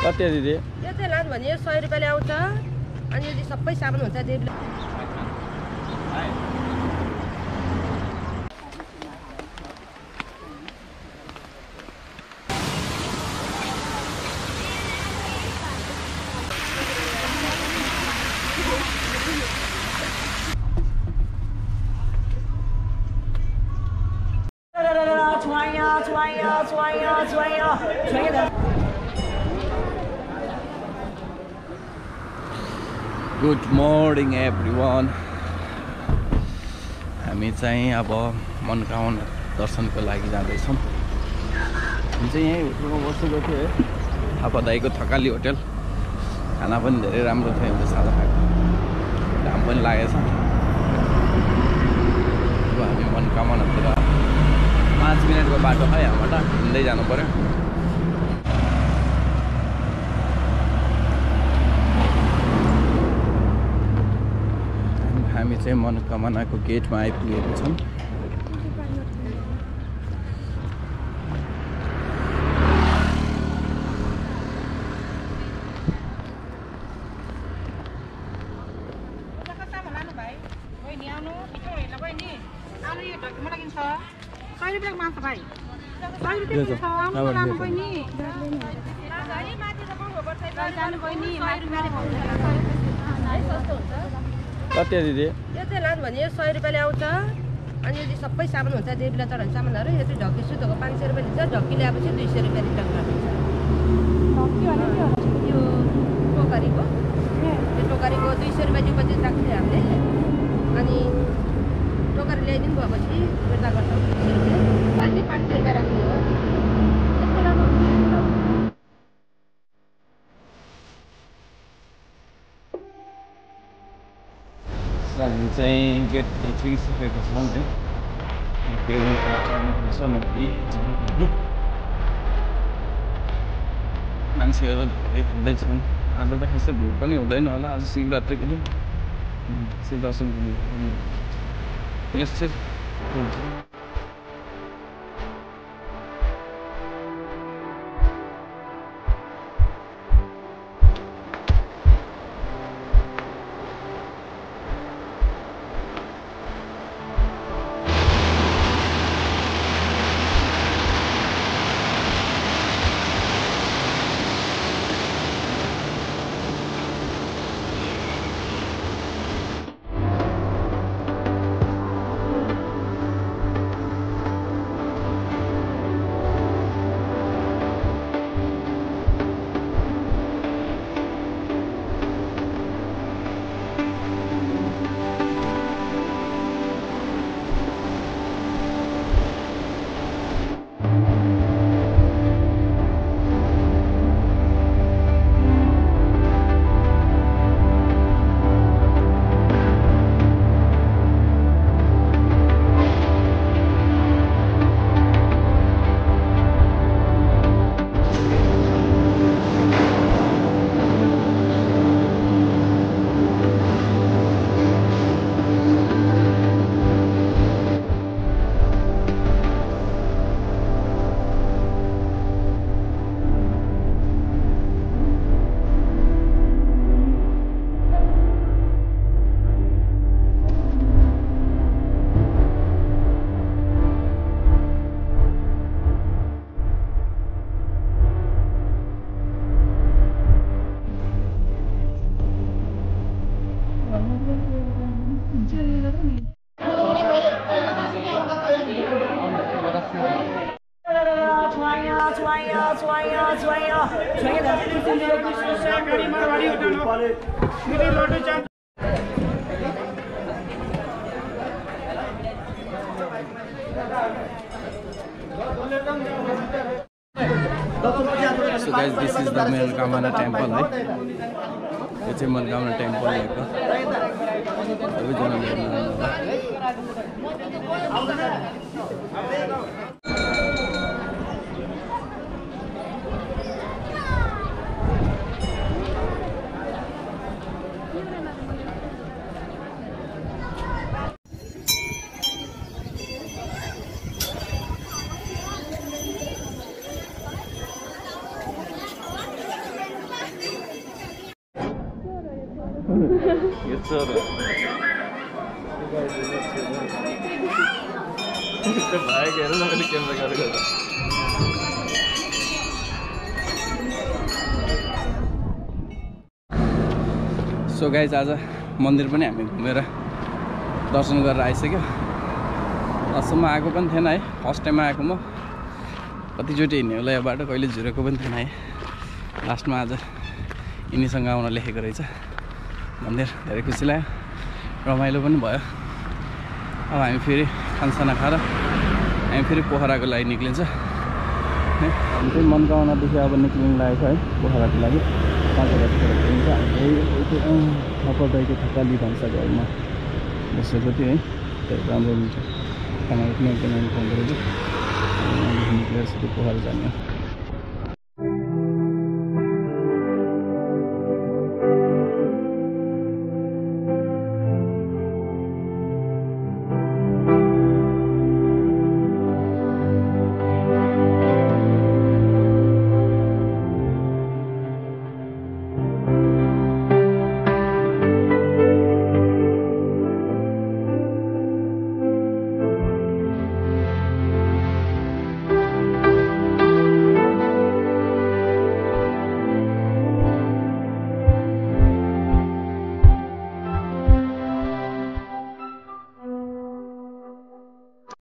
कति दिदी? यो चाहिँ लानु भने 100 रुपैयाँले आउँछ अनि यदि सबै सामान हुन्छ देवीले गुड मर्निङ एभ्रिवान। हामी चाहिँ अब मनोकामना दर्शनको लागि जाँदैछौँ। हामी चाहिँ यहीँ होटलमा बसेको थियो है, थापादाईको थकाली होटल। खाना पनि धेरै राम्रो थियो, हुन्छ सादा खाएको, दाम पनि लागेछ। अब हामी मनोकामनातिर 5 मिनटको बाटो है, यहाँबाट हिँड्दै जानु पर्यो। हामी चाहिँ मनोकामनाको गेटमा आइपुगेको छौँ। कति दिदी? यो चाहिँ लानु भने 100 रुपैयाँले आउँछ अनि यदि सबै सामान हुन्छ देवीले चढाउने सामानहरू यो चाहिँ ढक्की सुतको 500 रुपैयाँ लिन्छ। ढक्की ल्याएपछि 200 रुपैयाँ रिटर्न गरिदिन्छ। यो टोकरीको 200 रुपैयाँ डिपोजिट राख्छौँ हामीले अनि टोकरी ल्याइदिनु भएपछि फिर्ता गर्छौँ 200 रुपैयाँ। 500 रुपैयाँ राख्ने हो। हामी चाहिँ गेट पुगिसकेको छौँ है। मान्छेहरू धेरै हिँड्दैछन्। आज त खासै भिड पनि हुँदैन होला, आज शिवरात्रिको दिन शिव दर्शन यस्तै हुन्छ। So guys, this is the Manokamana temple है। यो चाहिँ मनोकामना टेम्पल भएको। सबैजनाले हेर्नु यस्तो भाइको हेर न मैले क्यामेरा गरेको सो गाइज आज मन्दिर पनि हामी घुमेर दर्शन गरेर आइसक्यो अझसम्म आएको पनि थिएन है फर्स्ट टाइम आएको म कतिचोटि हिँड्ने होला यो बाटो कहिले झुरेको पनि थिएन है लास्टमा आज यिनीसँग आउन लेखेको रहेछ मन्दिर धेरै खुसी लाग्यो रमाइलो पनि भयो अब हामी फेरि खानसाना खाएर हामी फेरि पोखराको लागि निक्लिन्छ है हामी चाहिँ मनकामनादेखि अब निक्लिनु लागेको है पोखराको लागि 5 बजीतिर पुगिन्छ हामी थप्पा दाइको थकाली भान्साघरमा बसेको थियो है त्यही राम्रो हुन्छ खानाहरू पनि एकदमै फोन गरेको निक्लेर सिधै पोखरा जाने